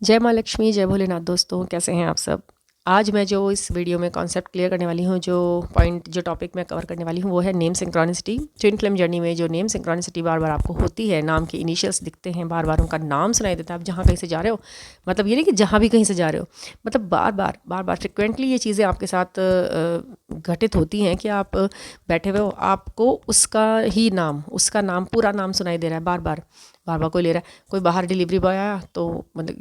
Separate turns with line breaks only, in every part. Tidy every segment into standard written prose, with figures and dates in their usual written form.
जय माँ लक्ष्मी, जय भोलेनाथ। दोस्तों, कैसे हैं आप सब। आज मैं जो इस वीडियो में कॉन्सेप्ट क्लियर करने वाली हूँ, जो टॉपिक मैं कवर करने वाली हूँ, वो है name synchronicity. Twin flame journey में जो नेम सिंक्रोनिसिटी बार बार आपको होती है, नाम के इनिशियल्स दिखते हैं, बार बार उनका नाम सुनाई देता है। आप जहाँ कहीं से जा रहे हो, मतलब ये नहीं कि जहाँ भी कहीं से जा रहे हो, मतलब बार बार फ्रिक्वेंटली ये चीज़ें आपके साथ घटित होती हैं कि आप बैठे हुए हो, आपको उसका नाम पूरा नाम सुनाई दे रहा है बार बार कोई ले रहा है। कोई बाहर डिलीवरी बॉय आया तो मतलब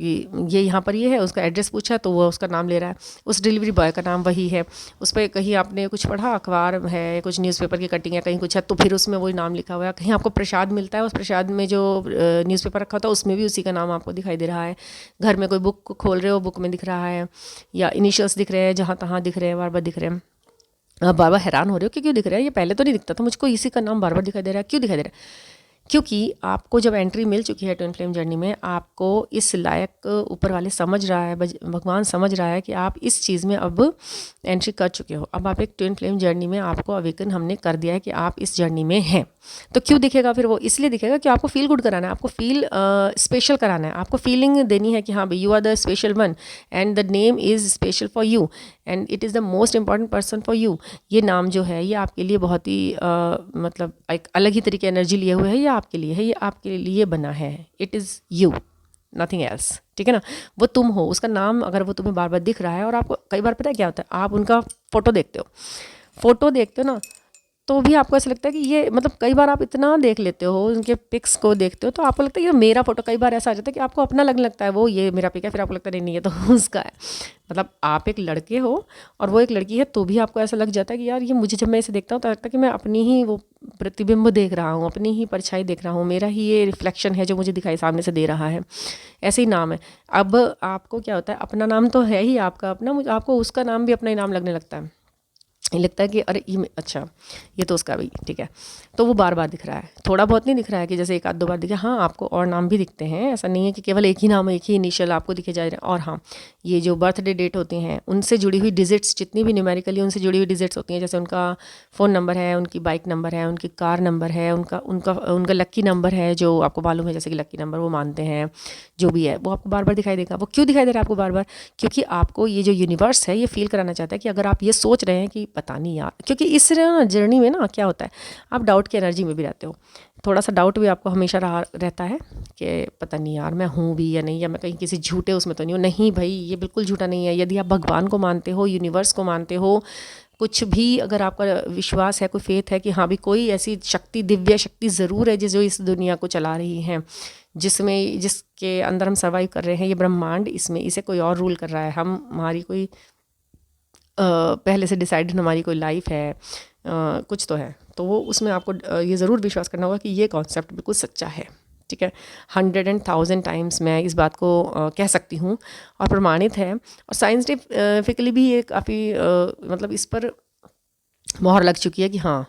ये यहाँ पर ये है, उसका एड्रेस पूछा तो वो उसका नाम ले रहा है, उस डिलीवरी बॉय का नाम वही है। उस पर कहीं आपने कुछ पढ़ा, अखबार है, कुछ न्यूज़पेपर की कटिंग है, कहीं कुछ है, तो फिर उसमें वही नाम लिखा हुआ है। कहीं आपको प्रसाद मिलता है, उस प्रसाद में जो न्यूज़पेपर रखा होता है उसमें भी उसी का नाम आपको दिखाई दे रहा है। घर में कोई बुक खोल रहे हो, बुक में दिख रहा है, या इनिशियल्स दिख रहे हैं, जहाँ तहाँ दिख रहे हैं, बार बार दिख रहे हैं। आप बार बार हैरान हो रहे हो कि क्यों दिख रहा है, ये पहले तो नहीं दिखता था मुझको, इसी का नाम बार बार दिखाई दे रहा है, क्यों दिखाई दे रहा है। क्योंकि आपको जब एंट्री मिल चुकी है ट्विन फ्लेम जर्नी में, आपको इस लायक ऊपर वाले समझ रहा है, भगवान समझ रहा है कि आप इस चीज़ में अब एंट्री कर चुके हो। अब आप एक ट्विन फ्लेम जर्नी में, आपको अवेकन हमने कर दिया है कि आप इस जर्नी में हैं। तो क्यों दिखेगा फिर वो? इसलिए दिखेगा कि आपको फील गुड कराना है, आपको फील स्पेशल कराना है, आपको फीलिंग देनी है कि हाँ भाई, you are the special one and the name is special for you and it is the most important person for you. ये नाम जो है, ये आपके लिए बहुत ही मतलब एक अलग ही तरीके एनर्जी लिए हुए है। ये आपके लिए है, ये आपके लिए बना है। It is you, nothing else. ठीक है ना। वो तुम हो। उसका नाम अगर वो तुम्हें बार बार दिख रहा है, और आपको कई बार पता है क्या होता है, आप उनका फ़ोटो देखते हो ना, तो भी आपको ऐसा लगता है कि ये, मतलब कई बार आप इतना देख लेते हो, उनके पिक्स को देखते हो, तो आपको लगता है ये मेरा फ़ोटो। कई बार ऐसा आ जाता है कि आपको अपना लगने लगता है वो, ये मेरा पिक है, फिर आपको लगता है नहीं नहीं, ये तो उसका है। मतलब आप एक लड़के हो और वो एक लड़की है, तो भी आपको ऐसा लग जाता है कि यार ये, मुझे जब मैं इसे देखता हूँ तो लगता है कि मैं अपनी ही वो प्रतिबिंब देख रहा हूँ, अपनी ही परछाई देख रहा हूँ, मेरा ही ये रिफ्लेक्शन है जो मुझे दिखाई सामने से दे रहा है। ऐसे ही नाम है। अब आपको क्या होता है, अपना नाम तो है ही आपका अपना, मुझे आपको उसका नाम भी अपना ही नाम लगने लगता है। ये लगता है कि अरे ये, अच्छा ये तो उसका भी ठीक है। तो वो बार बार दिख रहा है, थोड़ा बहुत नहीं दिख रहा है कि जैसे एक आध दो बार दिखे। हाँ, आपको और नाम भी दिखते हैं, ऐसा नहीं है कि केवल एक ही नाम, एक ही इनिशियल आपको दिखे जा रहे हैं। और हाँ, ये जो बर्थडे डेट होती हैं, उनसे जुड़ी हुई डिजिट्स, जितनी भी न्यूमेरिकली उनसे जुड़ी हुई डिजिट्स होती हैं, जैसे उनका फ़ोन नंबर है, उनकी बाइक नंबर है, उनकी कार नंबर है, उनका उनका उनका लक्की नंबर है, जो आपको मालूम है, जैसे कि लक्की नंबर वो मानते हैं, जो भी है वो आपको बार बार दिखाई देगा। वो क्यों दिखाई दे रहा है आपको बार बार? क्योंकि आपको ये जो यूनिवर्स है, ये फील कराना चाहता है कि अगर आप ये सोच रहे हैं कि पता नहीं यार, क्योंकि इस जर्नी में ना क्या होता है, आप डाउट की एनर्जी में भी रहते हो। थोड़ा सा डाउट भी आपको हमेशा रहता है कि पता नहीं यार, मैं हूँ भी या नहीं, या मैं कहीं किसी झूठे उसमें तो नहीं हूँ। नहीं भाई, ये बिल्कुल झूठा नहीं है। यदि आप भगवान को मानते हो, यूनिवर्स को मानते हो, कुछ भी अगर आपका विश्वास है, कोई फेथ है कि हाँ भी कोई ऐसी शक्ति, दिव्य शक्ति ज़रूर है जो इस दुनिया को चला रही है, जिसके अंदर हम सर्वाइव कर रहे हैं, ये ब्रह्मांड, इसमें इसे कोई और रूल कर रहा है। हमारी कोई पहले से डिसाइडेड हमारी कोई लाइफ है, कुछ तो है। तो वो उसमें आपको ये ज़रूर विश्वास करना होगा कि ये कॉन्सेप्ट बिल्कुल सच्चा है। ठीक है। 100,000 टाइम्स मैं इस बात को कह सकती हूँ, और प्रमाणित है। और साइंटिफिकली भी ये काफ़ी मतलब इस पर मोहर लग चुकी है कि हाँ,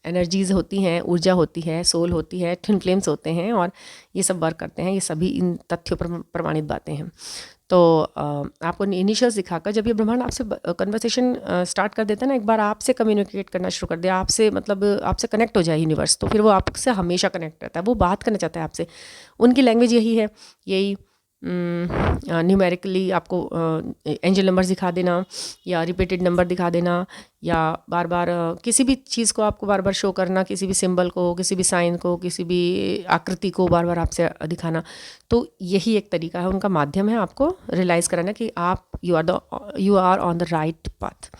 एनर्जीज़ होती हैं, ऊर्जा होती है, सोल होती है, ट्विन फ्लेम्स होते हैं, और ये सब वर्क करते हैं। ये सभी इन तथ्यों पर प्रमाणित बातें हैं। तो आपको इनिशियल्स दिखाकर जब ये ब्रह्मांड आपसे कन्वर्सेशन स्टार्ट कर देता है ना, एक बार आपसे कम्युनिकेट करना शुरू कर दे, आपसे मतलब आपसे कनेक्ट हो जाए यूनिवर्स, तो फिर वो आपसे हमेशा कनेक्ट रहता है। वो बात करना चाहता है आपसे। उनकी लैंग्वेज यही है, यही न्यूमेरिकली आपको एंजल नंबर्स दिखा देना, या रिपीटेड नंबर दिखा देना, या बार बार किसी भी चीज़ को आपको बार बार शो करना, किसी भी सिंबल को, किसी भी साइन को, किसी भी आकृति को बार बार आपसे दिखाना। तो यही एक तरीका है, उनका माध्यम है आपको रियलाइज़ कराना कि आप you are on the right path,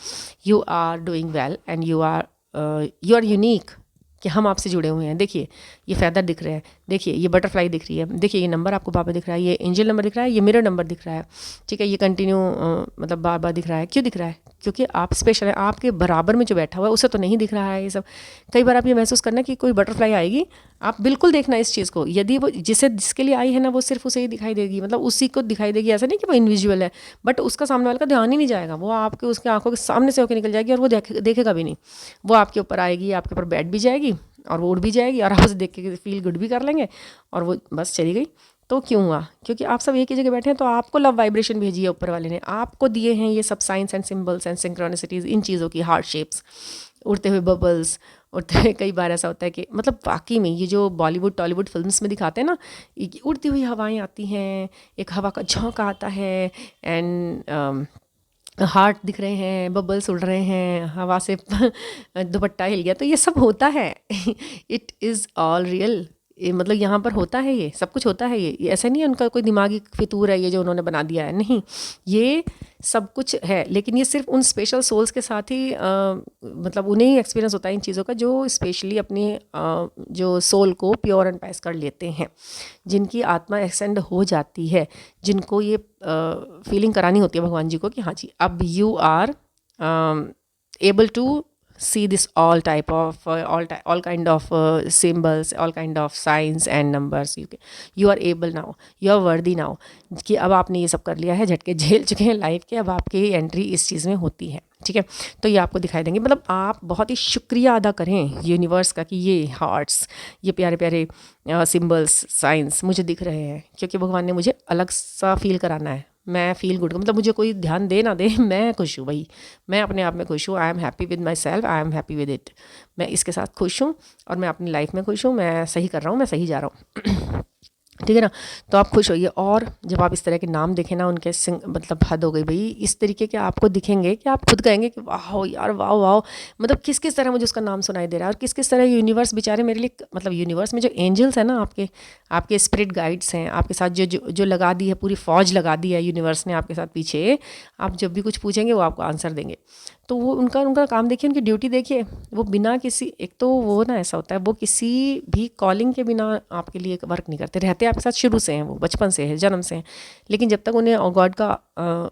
you are doing well, and you are unique, कि हम आपसे जुड़े हुए हैं। देखिए ये फैदर दिख रहे हैं, देखिए ये बटरफ्लाई दिख रही है, देखिए ये नंबर आपको बार बार दिख रहा है, ये एंजल नंबर दिख रहा है, ये मिरर नंबर दिख रहा है। ठीक है, ये कंटिन्यू मतलब बार बार दिख रहा है। क्यों दिख रहा है? क्योंकि आप स्पेशल है। आपके बराबर में जो बैठा हुआ है उसे तो नहीं दिख रहा है ये सब। कई बार आप ये महसूस करना कि कोई बटरफ्लाई आएगी, आप बिल्कुल देखना इस चीज़ को, यदि वो जिसके लिए आई है ना, वो सिर्फ उसे ही दिखाई देगी, मतलब उसी को दिखाई देगी। ऐसा नहीं कि वो इनविजुअल है, बट उसका सामने वाले का ध्यान ही नहीं जाएगा, वो आपके उसके आंखों के सामने से होकर निकल जाएगी, और वो देखेगा भी नहीं। वो आपके ऊपर आएगी, आपके ऊपर बैठ भी जाएगी, और वो उड़ भी जाएगी, और आप उसे देख के फील गुड भी कर लेंगे, और वो बस चली गई। तो क्यों हुआ? क्योंकि आप सब एक ही जगह बैठे हैं, तो आपको लव वाइब्रेशन भेजी है ऊपर वाले ने, आपको दिए हैं ये सब science and symbols and synchronicities, इन चीज़ों की हार्ट शेप्स। उड़ते हुए बबल्स, उड़ते हुए, कई बार ऐसा होता है कि मतलब वाकई में ये जो बॉलीवुड टॉलीवुड फिल्म्स में दिखाते हैं ना, ये उड़ती हुई हवाएं आती हैं, एक हवा का झोंका आता है, एंड हार्ट दिख रहे हैं, बबल्स उड़ रहे हैं, हवा से दुपट्टा हिल गया, तो ये सब होता है। It is all real. मतलब यहाँ पर होता है, ये सब कुछ होता है। ये ऐसा नहीं है उनका कोई दिमागी फितूर है ये जो उन्होंने बना दिया है, नहीं, ये सब कुछ है। लेकिन ये सिर्फ उन स्पेशल सोल्स के साथ ही मतलब उन्हें ही एक्सपीरियंस होता है इन चीज़ों का, जो स्पेशली अपनी जो सोल को प्योर एंड पाइस कर लेते हैं, जिनकी आत्मा एक्सटेंड हो जाती है, जिनको ये फीलिंग करानी होती है भगवान जी को कि हाँ जी, अब you are able to see this all type of all kind of symbols, all kind of signs and numbers, you are able now, you are worthy now, कि अब आपने ये सब कर लिया है, झटके झेल चुके हैं लाइफ के, अब आपकी एंट्री इस चीज़ में होती है, ठीक है। तो ये आपको दिखाई देंगे। मतलब आप बहुत ही शुक्रिया अदा करें यूनिवर्स का कि ये हार्ट्स, ये प्यारे प्यारे सिम्बल्स, साइंस मुझे दिख रहे हैं, क्योंकि भगवान ने मुझे अलग सा फील कराना है। मैं फील गुड, मतलब मुझे कोई ध्यान दे ना दे, मैं खुश हूँ भाई, मैं अपने आप में खुश हूँ। I am happy with my self, I am happy with it. मैं इसके साथ खुश हूँ और मैं अपनी लाइफ में खुश हूँ, मैं सही कर रहा हूँ, मैं सही जा रहा हूँ। ठीक है ना। तो आप खुश होइए। और जब आप इस तरह के नाम देखें ना उनके, मतलब हद हो गई भाई, इस तरीके के आपको दिखेंगे कि आप खुद कहेंगे कि वाह यार, वाह वाह, मतलब किस किस तरह मुझे उसका नाम सुनाई दे रहा है, और किस किस तरह यूनिवर्स बेचारे मेरे लिए, मतलब यूनिवर्स में जो एंजल्स हैं ना, आपके स्पिरिट गाइड्स हैं, आपके साथ जो लगा दी है, पूरी फौज लगा दी है यूनिवर्स ने आपके साथ पीछे। आप जब भी कुछ पूछेंगे वो आपको आंसर देंगे। तो वो उनका काम देखिए, उनकी ड्यूटी देखिए। वो बिना किसी, एक तो वो ना ऐसा होता है, वो किसी भी कॉलिंग के बिना आपके लिए वर्क नहीं करते, रहते आपके साथ शुरू से हैं, वो बचपन से है, जन्म से हैं। लेकिन जब तक उन्हें गॉड का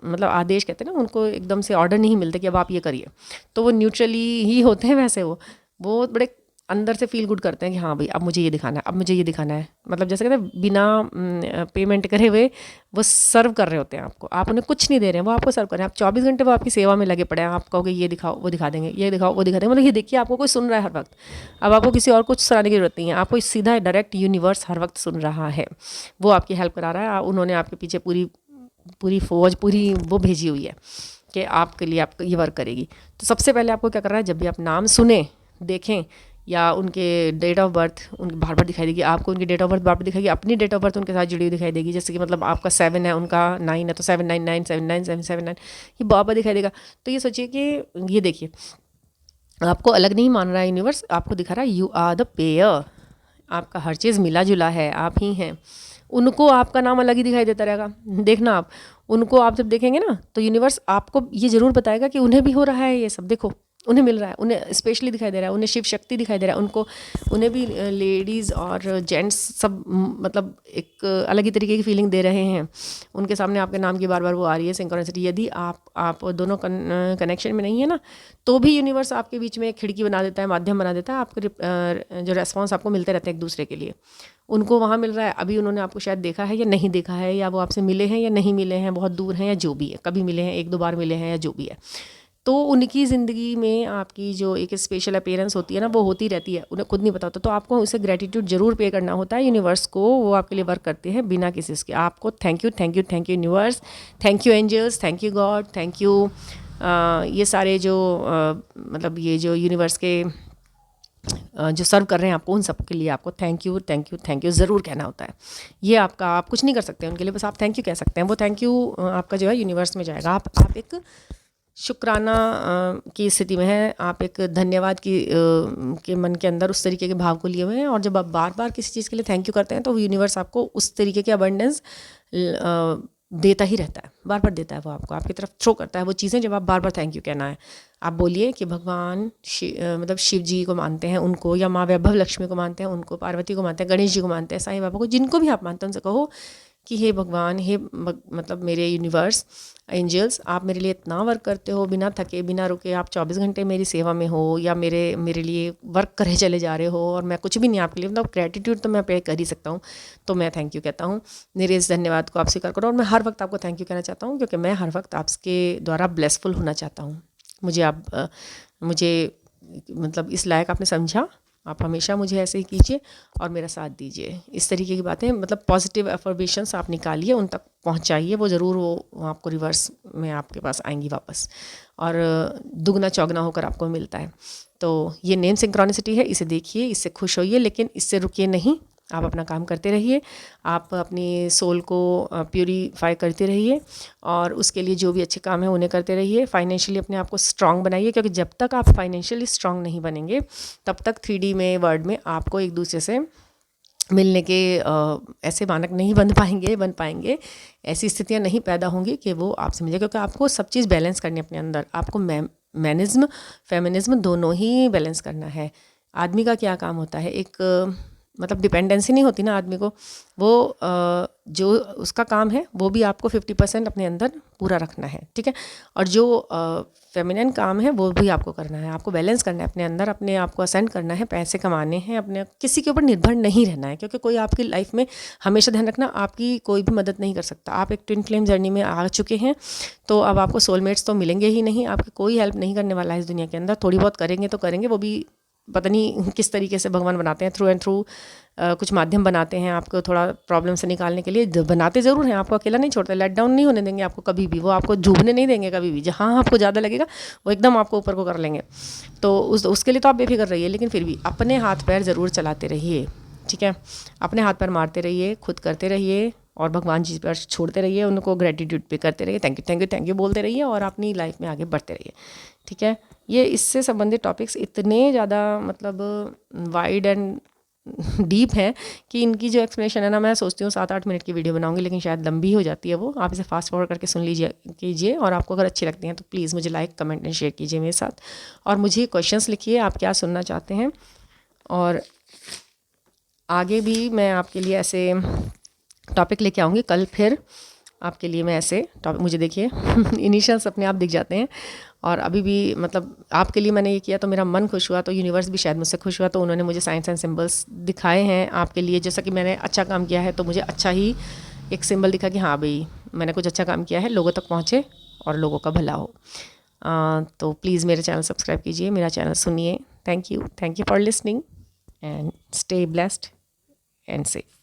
मतलब आदेश कहते हैं ना, उनको एकदम से ऑर्डर नहीं मिलते कि अब आप ये करिए, तो वो न्यूट्रली ही होते हैं। वैसे वो बड़े अंदर से फील गुड करते हैं कि हाँ भाई, अब मुझे ये दिखाना है, अब मुझे ये दिखाना है। मतलब जैसे कहते हैं बिना पेमेंट करे हुए वो सर्व कर रहे होते हैं आपको, आप उन्हें कुछ नहीं दे रहे हैं, वो आपको सर्व कर रहे हैं। आप 24 घंटे वो आपकी सेवा में लगे पड़े हैं। आप कहोगे ये दिखाओ, वो दिखा देंगे, ये दिखाओ, वो दिखा देंगे। मतलब ये देखिए, आपको कोई सुन रहा है हर वक्त। अब आपको किसी और कुछ सुनाने की जरूरत नहीं है, आपको सीधा डायरेक्ट यूनिवर्स हर वक्त सुन रहा है, वो आपकी हेल्प करा रहा है। उन्होंने आपके पीछे पूरी फौज, पूरी वो भेजी हुई है कि आपके लिए आपको ये वर्क करेगी। तो सबसे पहले आपको क्या करना है, जब भी आप नाम सुने, देखें, या उनके डेट ऑफ बर्थ उनकी बार बार दिखाई देगी आपको, उनकी डेट ऑफ बर्थ बार बार दिखाएगी, अपनी डेट ऑफ बर्थ उनके साथ जुड़ी हुई दिखाई देगी। जैसे कि मतलब आपका 7 है, उनका 9 है, तो 799797779 ये बार बार दिखाई देगा। तो ये सोचिए कि ये देखिए, आपको अलग नहीं मान रहा है यूनिवर्स, आपको दिखा रहा है यू आर द पेयर, आपका हर चीज़ मिला जुला है, आप ही हैं। उनको आपका नाम अलग ही दिखाई देता रहेगा। देखना आप उनको, आप जब देखेंगे ना, तो यूनिवर्स आपको ये ज़रूर बताएगा कि उन्हें भी हो रहा है ये सब, देखो उन्हें मिल रहा है, उन्हें स्पेशली दिखाई दे रहा है, उन्हें शिव शक्ति दिखाई दे रहा है, उन्हें भी लेडीज़ और जेंट्स सब मतलब एक अलग ही तरीके की फीलिंग दे रहे हैं। उनके सामने आपके नाम की बार बार वो आ रही है सिंक्रोनिसिटी। यदि आप दोनों कनेक्शन में नहीं है ना, तो भी यूनिवर्स आपके बीच में एक खिड़की बना देता है, माध्यम बना देता है। आपके जो रेस्पॉन्स आपको मिलते रहते हैं एक दूसरे के लिए, उनको वहाँ मिल रहा है। अभी उन्होंने आपको शायद देखा है या नहीं देखा है, या वो आपसे मिले हैं या नहीं मिले हैं, बहुत दूर हैं या जो भी है, कभी मिले हैं, 1-2 बार मिले हैं या जो भी है, तो उनकी ज़िंदगी में आपकी जो एक स्पेशल अपीयरेंस होती है ना, वो होती रहती है, उन्हें खुद नहीं पता होता। तो आपको उसे ग्रेटिट्यूड ज़रूर पे करना होता है यूनिवर्स को। वो आपके लिए वर्क करते हैं बिना किसी इसके। आपको thank you universe, thank you angels, thank you God, thank you ये सारे जो मतलब ये जो यूनिवर्स के जो सर्व कर रहे हैं आपको, उन सब के लिए आपको थैंक यू ज़रूर कहना होता है। ये आपका, आप कुछ नहीं कर सकते उनके लिए, बस आप थैंक यू कह सकते हैं। वो थैंक यू आपका जो है यूनिवर्स में जाएगा। आप एक शुक्राना की स्थिति में है, आप एक धन्यवाद की के मन के अंदर उस तरीके के भाव को लिए हुए हैं। और जब आप बार बार किसी चीज़ के लिए थैंक यू करते हैं, तो यूनिवर्स आपको उस तरीके के अबंडेंस देता ही रहता है, बार बार देता है। वो आपकी तरफ थ्रो करता है वो चीज़ें, जब आप बार बार थैंक यू कहना है। आप बोलिए कि भगवान मतलब शिव जी को मानते हैं उनको, या माँ वैभव लक्ष्मी को मानते हैं उनको, पार्वती को मानते हैं, गणेश जी को मानते हैं, साईं बाबा को, जिनको भी आप मानते हैं उनसे कहो कि हे भगवान, हे मतलब मेरे यूनिवर्स, एंजल्स, आप मेरे लिए इतना वर्क करते हो बिना थके बिना रुके। आप 24 घंटे मेरी सेवा में हो, या मेरे लिए वर्क करे चले जा रहे हो, और मैं कुछ भी नहीं आपके लिए, मतलब ग्रेटिट्यूड तो मैं पे कर ही सकता हूँ। तो मैं थैंक यू कहता हूँ, मेरे इस धन्यवाद को आप स्वीकार करो। और मैं हर वक्त आपको थैंक यू कहना चाहता हूँ, क्योंकि मैं हर वक्त आपके द्वारा ब्लेसफुल होना चाहता हूँ। मुझे मतलब इस लायक आपने समझा। आप हमेशा मुझे ऐसे ही कीजिए और मेरा साथ दीजिए। इस तरीके की बातें, मतलब पॉजिटिव अफर्मेशंस आप निकालिए, उन तक पहुंचाइए, वो ज़रूर वो आपको रिवर्स में आपके पास आएंगी वापस, और दुगना चौगना होकर आपको मिलता है। तो ये नेम सिंक्रोनिसिटी है, इसे देखिए, इससे खुश होइए, लेकिन इससे रुकिए नहीं, आप अपना काम करते रहिए, आप अपनी सोल को प्यूरीफाई करते रहिए, और उसके लिए जो भी अच्छे काम है उन्हें करते रहिए। फाइनेंशियली अपने आप को स्ट्रांग बनाइए, क्योंकि जब तक आप फाइनेंशियली स्ट्रांग नहीं बनेंगे तब तक 3D में, वर्ल्ड में आपको एक दूसरे से मिलने के ऐसे मानक नहीं बन पाएंगे, ऐसी स्थितियां नहीं पैदा होंगी कि वो आपसे मिले, क्योंकि आपको सब चीज़ बैलेंस करनी है अपने अंदर। आपको मैनिज्म फेमिनिज्म दोनों ही बैलेंस करना है। आदमी का क्या काम होता है, एक मतलब डिपेंडेंसी नहीं होती ना आदमी को, वो जो उसका काम है वो भी आपको 50% अपने अंदर पूरा रखना है, ठीक है। और जो फेमिनिन काम है वो भी आपको करना है, आपको बैलेंस करना है अपने अंदर, अपने आप को असेंड करना है, पैसे कमाने हैं, अपने किसी के ऊपर निर्भर नहीं रहना है, क्योंकि कोई आपकी लाइफ में, हमेशा ध्यान रखना, आपकी कोई भी मदद नहीं कर सकता। आप एक ट्विन फ्लेम जर्नी में आ चुके हैं, तो अब आपको सोलमेट्स तो मिलेंगे ही नहीं, आपकी कोई हेल्प नहीं करने वाला है इस दुनिया के अंदर। थोड़ी बहुत करेंगे तो करेंगे, वो भी पता नहीं किस तरीके से भगवान बनाते हैं, थ्रू एंड थ्रू कुछ माध्यम बनाते हैं आपको थोड़ा प्रॉब्लम से निकालने के लिए। बनाते ज़रूर हैं, आपको अकेला नहीं छोड़ते, लेट डाउन नहीं होने देंगे आपको कभी भी, वो आपको डूबने नहीं देंगे कभी भी। जहाँ आपको ज़्यादा लगेगा वो एकदम आपको ऊपर को कर लेंगे, तो उसके लिए तो आप बेफिक्र रहिए, लेकिन फिर भी अपने हाथ पैर ज़रूर चलाते रहिए, ठीक है। अपने हाथ पैर मारते रहिए, खुद करते रहिए, और भगवान जी पर छोड़ते रहिए, उनको ग्रेटिट्यूड पे करते रहिए, thank you thank you thank you बोलते रहिए, और अपनी लाइफ में आगे बढ़ते रहिए, ठीक है। ये इससे संबंधित टॉपिक्स इतने ज़्यादा मतलब वाइड एंड डीप है कि इनकी जो एक्सप्लेनेशन है ना, मैं सोचती हूँ 7-8 मिनट की वीडियो बनाऊंगी, लेकिन शायद लंबी हो जाती है वो। आप इसे फास्ट फॉरवर्ड करके सुन कीजिए, और आपको अगर अच्छी लगती हैं तो प्लीज़ मुझे लाइक, कमेंट एंड शेयर कीजिए मेरे साथ, और मुझे क्वेश्चंस लिखिए, आप क्या सुनना चाहते हैं, और आगे भी मैं आपके लिए ऐसे टॉपिक लेके आऊँगी। कल फिर आपके लिए मैं ऐसे टॉपिक, मुझे देखिए इनिशियल्स अपने आप दिख जाते हैं, और अभी भी मतलब आपके लिए मैंने ये किया तो मेरा मन खुश हुआ, तो यूनिवर्स भी शायद मुझसे खुश हुआ, तो उन्होंने मुझे साइंस एंड सिंबल्स दिखाए हैं आपके लिए। जैसा कि मैंने अच्छा काम किया है तो मुझे अच्छा ही एक सिंबल दिखा कि हाँ भाई मैंने कुछ अच्छा काम किया है, लोगों तक पहुँचे और लोगों का भला हो। तो प्लीज़ मेरे चैनल सब्सक्राइब कीजिए, मेरा चैनल सुनिए। Thank you for listening, and stay blessed and safe.